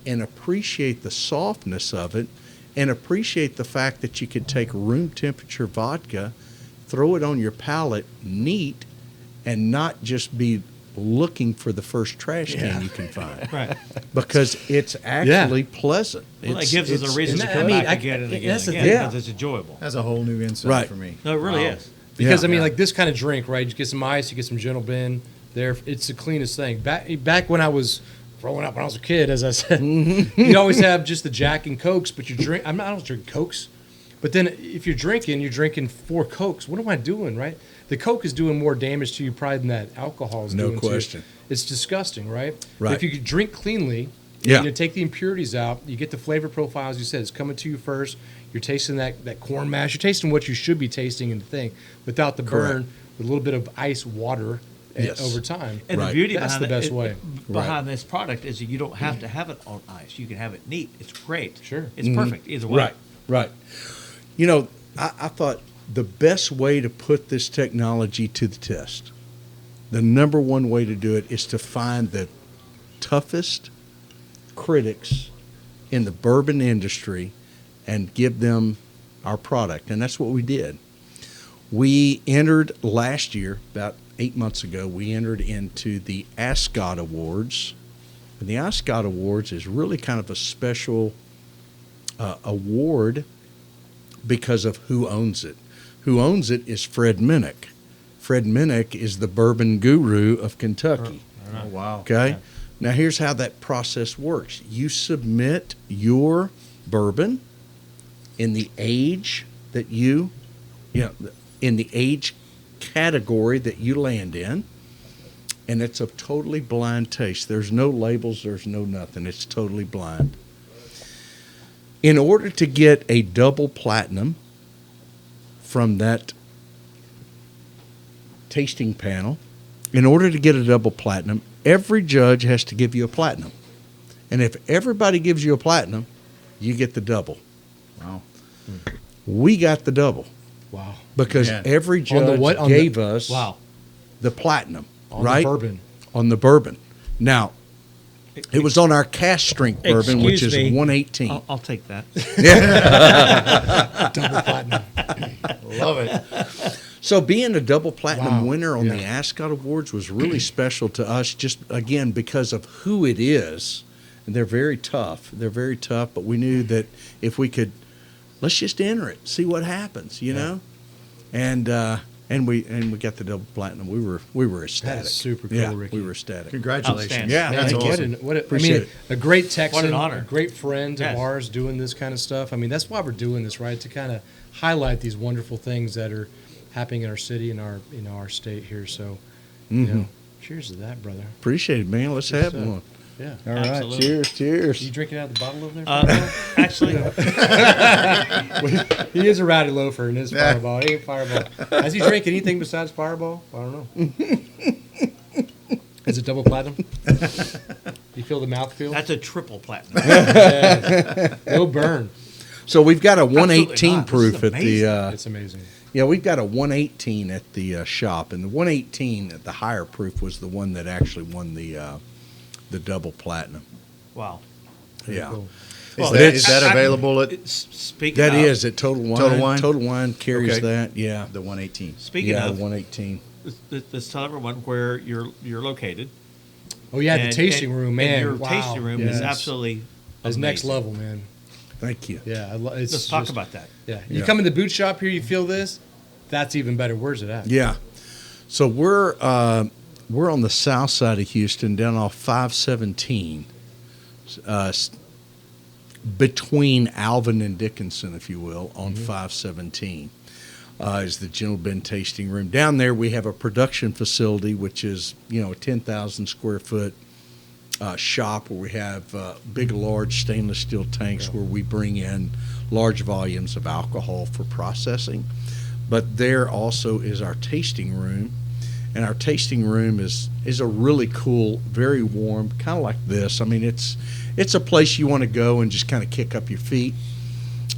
and appreciate the softness of it, and appreciate the fact that you could take room temperature vodka, throw it on your palate neat, and not just be looking for the first trash can you can find. Right. Because it's actually pleasant. Well, It's- it gives us a reason to it's- come I mean, back again and again that's and the again thing. because it's enjoyable. That's a whole new insight Right. for me. No, it really Wow. is. Because Yeah. I mean, like this kind of drink, right? You get some ice, you get some Gentle Ben. There, it's the cleanest thing. Back when I was growing up, when I was a kid, as I said, you'd always have just the Jack and Cokes, but you drink. I don't drink Cokes, but then if you're drinking 4 Cokes. What am I doing, right? The Coke is doing more damage to you probably than that alcohol is No doing to you. question. It's disgusting, right? Right. If you could drink cleanly, Yeah. take the impurities out, you get the flavor profile, as you said, it's coming to you first. You're tasting that corn mash. You're tasting what you should be tasting in the thing without the Correct. burn, with a little bit of ice water Yes. over time. And Right. the beauty That's behind the best it, way. behind this product is that you don't have to have it on ice. You can have it neat. It's great. Sure. It's perfect either way. Right, right. You know, I thought the best way to put this technology to the test, the number one way to do it is to find the toughest critics in the bourbon industry and give them our product. And that's what we did. We entered last year, about 8 months ago, we entered into the Ascot Awards. And the Ascot Awards is really kind of a special award because of who owns it. Who owns it is Fred Minnick. Fred Minnick is the bourbon guru of Kentucky. Oh, wow. Okay? Now, here's how that process works. You submit your bourbon in the age that in the age category that you land in, and it's a totally blind taste. There's no labels, there's no nothing. It's totally blind. In order to get a double platinum from that tasting panel, in order to get a double platinum, every judge has to give you a platinum. And if everybody gives you a platinum, you get the double. Wow. We got the double Wow. because Man. every On judge the what? On gave us Wow. the platinum, On right? the bourbon. On the bourbon. Now, it was on our cask strength bourbon, which is Excuse me. 118. I'll take that. Double platinum. Love it. So being a double platinum Wow. winner on the Yeah. Ascot Awards was really special to us, just again because of who it is. And they're very tough. But we knew that if we could, let's just enter it, see what happens, you know. And we got the double platinum. We were ecstatic. That is super cool, yeah, Ricky. we were ecstatic. Congratulations. Outstanding. Yeah, that's thank you. awesome. Appreciate it. A great Texan, What an honor. a great friend Yes. of ours doing this kind of stuff. I mean, that's why we're doing this, right? To kind of highlight these wonderful things that are happening in our city and our state here. So, you know, cheers to that, brother. Appreciate it, man. Let's have stuff. one. Yeah. All right, Absolutely. cheers. You drinking out of the bottle over there? Actually, He is a Rowdy Loafer in his Fireball. He ain't Fireball. Has he drank anything besides Fireball? I don't know. Is it double platinum? You feel the mouthfeel? that's a triple platinum. Yeah. No burn. So we've got a Absolutely 118 not. This proof is at the. It's amazing. Yeah, we've got a 118 at the shop, and the 118 at the higher proof was the one that actually won the double platinum. Wow. Yeah. Cool. Well, Is that available at Speaking That of, is at Total Wine. Total Wine? Total Wine carries Okay. that. Yeah. the 118? Speaking Yeah, of, the 118. let's tell everyone where you're located. Oh yeah, the And- tasting and- room, man. And your Wow. tasting room is Yes. absolutely It's next amazing. level, man. Thank you. Yeah, it's Let's talk just- about that. Yeah, you Yeah. come in the boot shop here, you feel this. That's even better. Where's it at? Yeah. So we're on the south side of Houston, down off 517, between Alvin and Dickinson, if you will, on 517. Is the Gentle Ben tasting room. Down there we have a production facility, which is a 10,000 square foot shop where we have big, large stainless steel tanks where we bring in large volumes of alcohol for processing. But there also is our tasting room, and our tasting room is a really cool, very warm, kind of like this. I mean, it's a place you want to go and just kind of kick up your feet.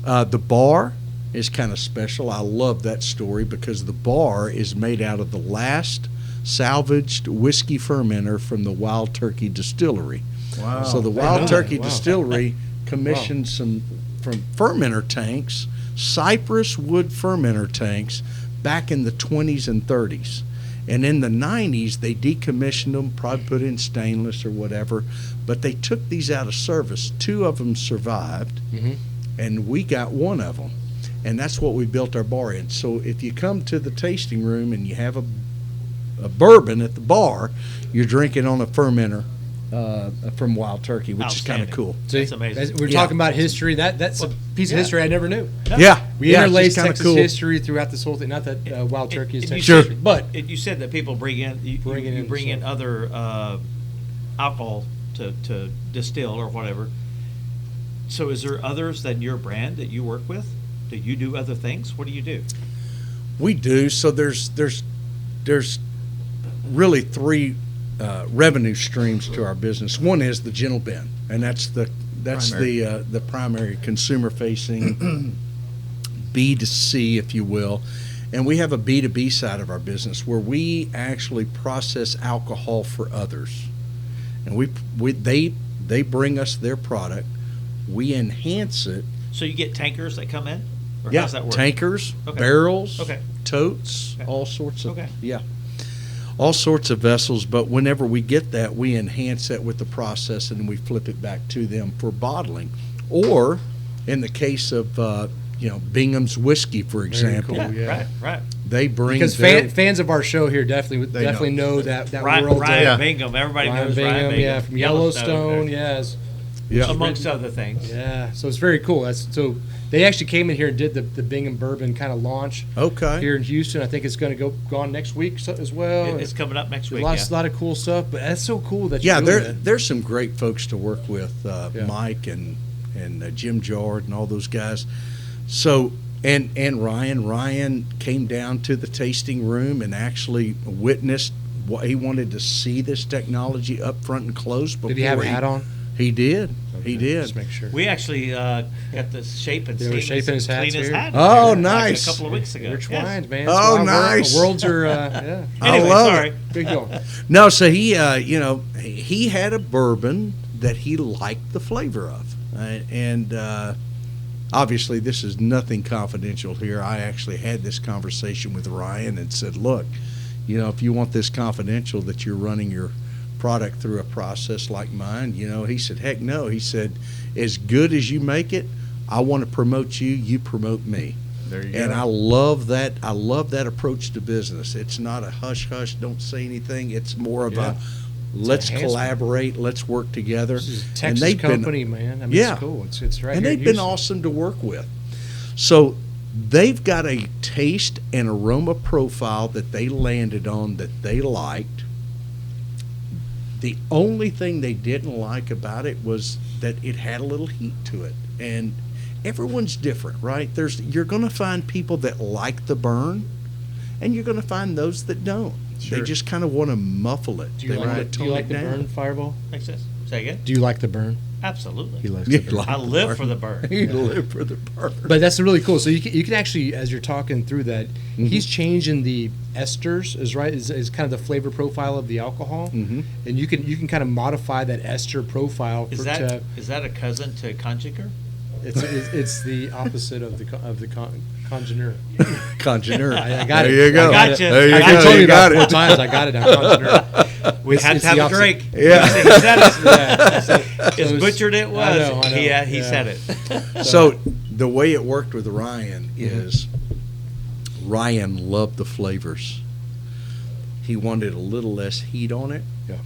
The bar is kind of special. I love that story because the bar is made out of the last salvaged whiskey fermenter from the Wild Turkey Distillery. Wow. So the I know Wild that. Turkey Wow. Distillery commissioned some from fermenter tanks, cypress wood fermenter tanks, back in the 20s and 30s. And in the 90s, they decommissioned them, probably put in stainless or whatever, but they took these out of service. 2 of them survived, and we got 1 of them. And that's what we built our bar in. So if you come to the tasting room and you have a bourbon at the bar, you're drinking on a fermenter from Wild Turkey, which is kind of Outstanding. cool. See, That's amazing. We're Yeah. talking about history. That's a piece of yeah. history I never knew. Yeah, We yeah, interlace it's just Texas kinda history throughout this whole thing. Not that Wild Turkey is And you Texas Sure. history, but You said that people bring in you Bring it in, bring in so- other alcohol to distill or whatever. So is there others than your brand that you work with? Do you do other things? What do you do? We do. So there's really 3 revenue streams to our business. One is the Gentle Ben, and that's Primary. the primary consumer facing B2C, if you will. And we have a B2B side of our business where we actually process alcohol for others, and they bring us their product, we enhance it. So you get tankers that come in? Or Yeah, how's that work? tankers, Okay. barrels, Okay. totes, Okay. all sorts of Okay. all sorts of vessels. But whenever we get that, we enhance that with the process and we flip it back to them for bottling. Or in the case of Bingham's whiskey, for example, cool. Yeah, Yeah. right. they bring because their, fans of our show here definitely They know that Ryan, world. Ryan Yeah. Bingham. Everybody Ryan knows Bingham, Ryan Bingham. yeah, from Yellowstone, yes. yeah, Amongst other things. Yeah, so it's very cool. So they actually came in here and did the Bingham Bourbon kind of launch okay, here in Houston. I think it's going to go on next week as well. It's coming up next week. There's a Yeah. lot of cool stuff, but that's so cool that yeah, you're doing that. there's some great folks to work with, Yeah. Mike and Jim Jard and all those guys. So and Ryan came down to the tasting room and actually witnessed what he wanted to see this technology up front and close. Before Did he have a hat on? He did. He Okay, did. Just make sure. We actually got the shape and They were shaping his hats clean his here? hat. Oh, like nice. A couple of weeks ago. They're Yes. twined, man. Oh, That's why nice. Worlds are, yeah. I Anyway, love sorry. it. Big deal. No, so he, he had a bourbon that he liked the flavor of, and obviously this is nothing confidential here. I actually had this conversation with Ryan and said, look, if you want this confidential that you're running your product through a process like mine. He said, heck no. He said, as good as you make it, I want to promote you. You promote me. There you go. And I love that. I love that approach to business. It's not a hush hush, don't say anything. It's more of a let's collaborate, let's work together. This is a Texas company, man. I mean, it's cool. It's right and here in they've been Houston. awesome to work with. So they've got a taste and aroma profile that they landed on that they liked. The only thing they didn't like about it was that it had a little heat to it. And everyone's different, right? You're going to find people that like the burn, and you're going to find those that don't. Sure. They just kind of want to muffle it. Do you like the burn, Fireball? Makes sense. Say again? Do you like the burn? Absolutely. He likes the burn. I live for the burn. You live for the burn. But that's really cool. So you can actually, as you're talking through that, he's changing the esters is kind of the flavor profile of the alcohol, and you can kind of modify that ester profile. Is that a cousin to conjurer? It's the opposite of the congener. Congener. I got there it. You go. I got you. There you I go. told you got about it. 4 times. I got it now. Congener. We had to have a drink. Yeah. He said it. Yeah. As butchered it was, I know. he said it. So the way it worked with Ryan is Ryan loved the flavors. He wanted a little less heat on it. Yeah.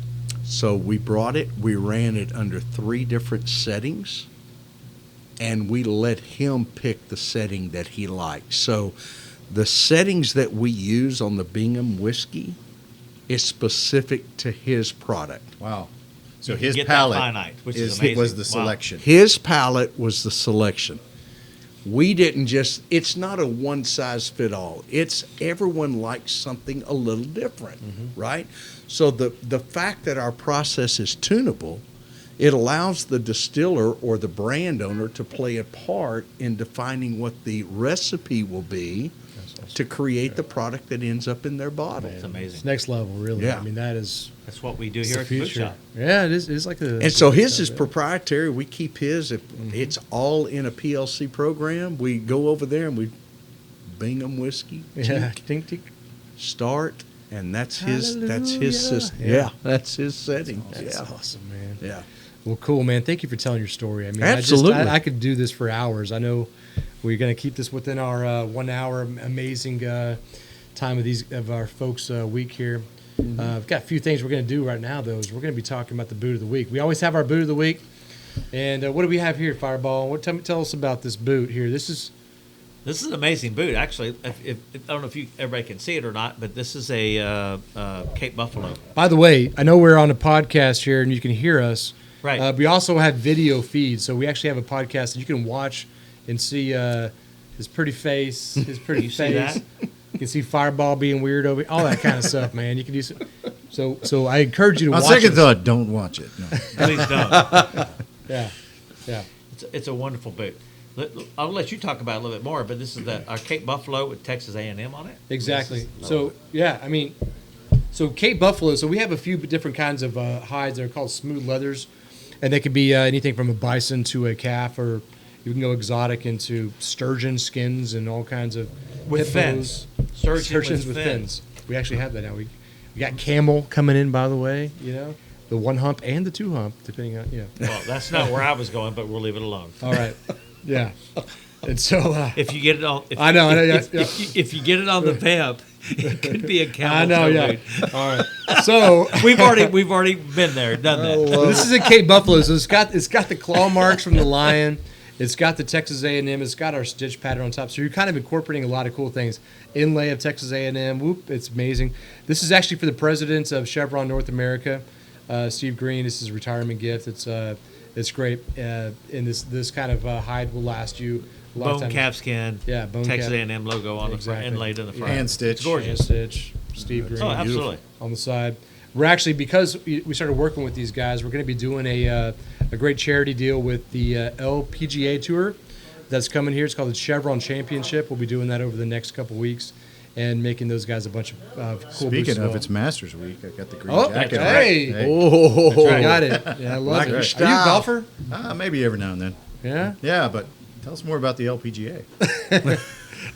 So we brought it, we ran it under 3 different settings, and we let him pick the setting that he liked. So the settings that we use on the Bingham whiskey is specific to his product. Wow. So You can his get that palate finite, which is amazing. was the Wow. selection. His palate was the selection. We didn't it's not a one size fit all. It's everyone likes something a little different, right? So the fact that our process is tunable, it allows the distiller or the brand owner to play a part in defining what the recipe will be to create the product that ends up in their bottle. It's amazing. It's next level, really. Yeah. I mean, that's what we do it's here the at the food future. shop. Yeah, it is. It's like a. And so his is proprietary. We keep his. It's all in a PLC program. We go over there and we Bingham whiskey. Yeah. tink, Tink, tink. start, and that's his system. Yeah. Yeah, that's his setting. That's Yeah. awesome, man. Yeah. Well, cool, man. Thank you for telling your story. I mean, Absolutely. I could do this for hours. I know we're going to keep this within our 1 hour amazing time of our folks' week here. I've got a few things we're going to do right now, though. Is we're going to be talking about the boot of the week. We always have our boot of the week. And what do we have here, Fireball? Tell us about this boot here. This is an amazing boot, actually. I don't know if everybody can see it or not, but this is a Cape Buffalo. By the way, I know we're on a podcast here and you can hear us. Right. We also have video feeds, so we actually have a podcast that you can watch and see his pretty face, his pretty You face. see that? You can see Fireball being weird over all that kind of stuff, man. You can do so. I encourage you to On watch second it. thought, don't watch it. No. Please don't. Yeah. It's a wonderful boot. I'll let you talk about it a little bit more, but this is our Cape Buffalo with Texas A&M on it. Exactly. So Cape Buffalo. So we have a few different kinds of hides. They're called smooth leathers, and they could be anything from a bison to a calf, or you can go exotic into sturgeon skins and all kinds of With hippos. fins. Sturgeons with fins. We actually have that now. We got camel coming in, by the way. The 1 hump and the 2 hump, depending on Well, that's not where I was going, but we'll leave it alone. All right. Yeah. And so If you get it on, I know. Yeah. if you get it on the vamp, it could be a camel. I know. toe Yeah. boot. All right. So We've already been there, done that. this is a Cape Buffalo. So it's got the claw marks from the lion. It's got the Texas A&M. It's got our stitch pattern on top. So you're kind of incorporating a lot of cool things. Inlay of Texas A&M. Whoop! It's amazing. This is actually for the president of Chevron North America, Steve Green. This is a retirement gift. It's great. And this kind of hide will last you a long Bone time. calfskin. Yeah, bone Texas cap. A&M logo on the front, Exactly. inlaid in the front. Hand stitch. It's gorgeous. Hand stitch. Steve Green. Oh, absolutely. On the side. We're actually, because we started working with these guys, we're going to be doing a great charity deal with the LPGA Tour that's coming here. It's called the Chevron Championship. We'll be doing that over the next couple weeks and making those guys a bunch of cool boots Speaking as of, well. it's Masters Week. I got the green Oh, jacket. on. hey. Oh, That's right. Got it. Yeah, I love Like it. your Are you a style. golfer? Maybe every now and then. Yeah. Yeah, but tell us more about the LPGA.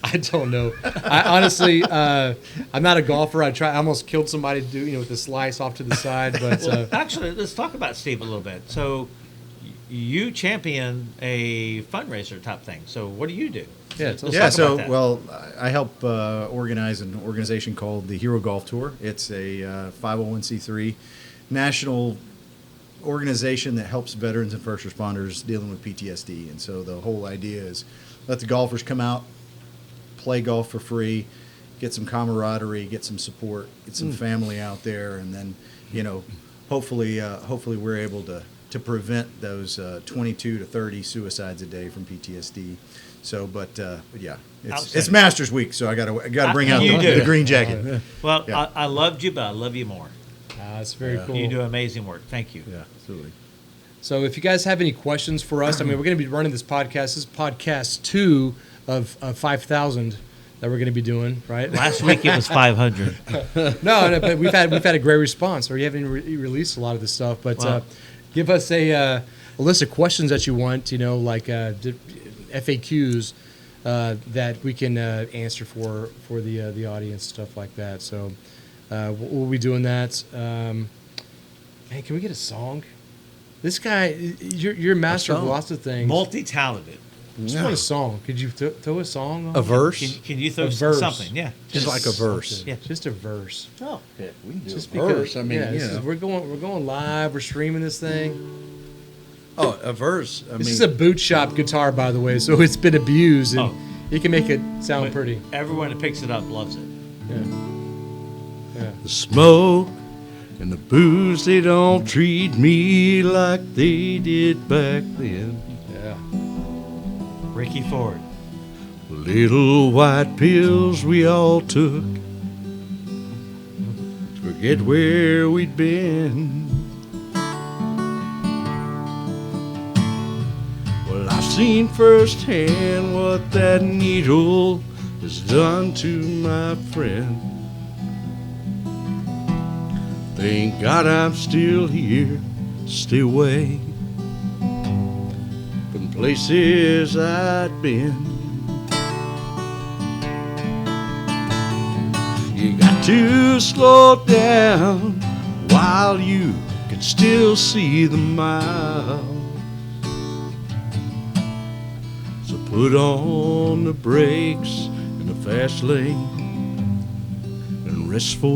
I don't know. I honestly, I'm not a golfer. I almost killed somebody with a slice off to the side. But Actually, let's talk about Steve a little bit. So, you champion a fundraiser type thing. So, what do you do? Yeah, Let's talk about that. Well, I help organize an organization called the Hero Golf Tour. It's a 501c3 national organization that helps veterans and first responders dealing with PTSD. And so the whole idea is let the golfers come out, play golf for free, get some camaraderie, get some support, get some family out there, and then, hopefully we're able to prevent those 22 to 30 suicides a day from PTSD. So, but yeah, it's Masters Week, so I gotta bring out the green jacket. Well, Yeah. I loved you, but I love you more. that's very cool. You do amazing work. Thank you. Yeah, absolutely. So if you guys have any questions for us, we're going to be running this podcast. This is podcast 2 of 5,000 that we're going to be doing, right? Last week it was 500. No, but we've had a great response. Or you haven't released a lot of this stuff, but Wow. give us a list of questions that you want, like FAQs that we can answer for the audience, stuff like that. So we'll be doing that. Hey, can we get a song? This guy, you're a master of lots of things. Multi-talented. Just want a song. Could you throw a song on? A verse? Can you throw A verse. something? Yeah. Just like a verse. Yeah. Just a verse. Oh, yeah, we can do Just a because, verse. I mean, we're going live. We're streaming this thing. Oh, a verse. This is a boot shop guitar, by the way, so it's been abused, and Oh. you can make it sound But pretty. everyone that picks it up loves it. Yeah. the smoke and the booze, they don't treat me like they did back then. Yeah. Ricky Ford. Little white pills we all took to forget where we'd been. Well, I've seen firsthand what that needle has done to my friend. Thank God I'm still here, stay away from places I'd been. You got to slow down while you can still see the miles. So put on the brakes in the fast lane and rest for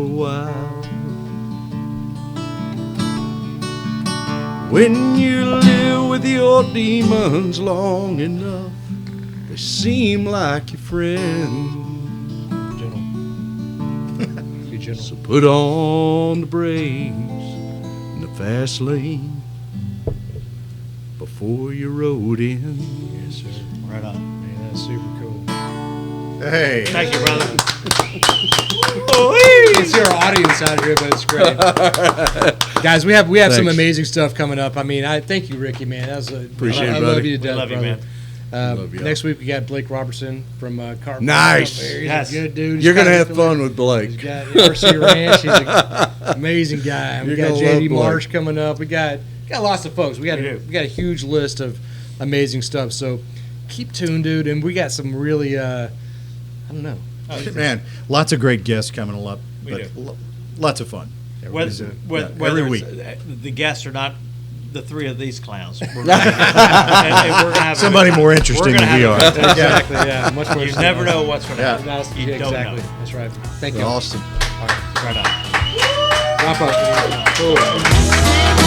a while. When you live with your demons long enough, they seem like your friends. Gentle. Be gentle. So put on the brakes in the fast lane before you rode in. Yes, sir. Right on. Man, that's super cool. Hey. Thank you, brother. You can see our audience out here, but it's great. Guys, we have some Thanks. amazing stuff coming up. I mean, I thank you, Ricky, man. That was Appreciate I it, love buddy. you to We death, love you, brother. man. Love y'all. Next week we got Blake Robertson from Car. Nice. He's Yes. a good dude. He's You're going to kinda have fun with He's Blake. got RC Ranch. He's an amazing guy. We You're got gonna JD love Blake. Marsh coming up. We got lots of folks. We got We do. a huge list of amazing stuff. So keep tuned, dude. And we got some really I don't know. Man, lots of great guests coming up, We but do. Lots of fun. Whether Every week. the guests are not the three of these clowns. We're gonna have Somebody more interesting than we are. Exactly. Yeah. Much more. You never know what's going to Yeah. happen. You don't exactly. know. That's right. Thank you. Awesome. Right on. Wrap up. Cool.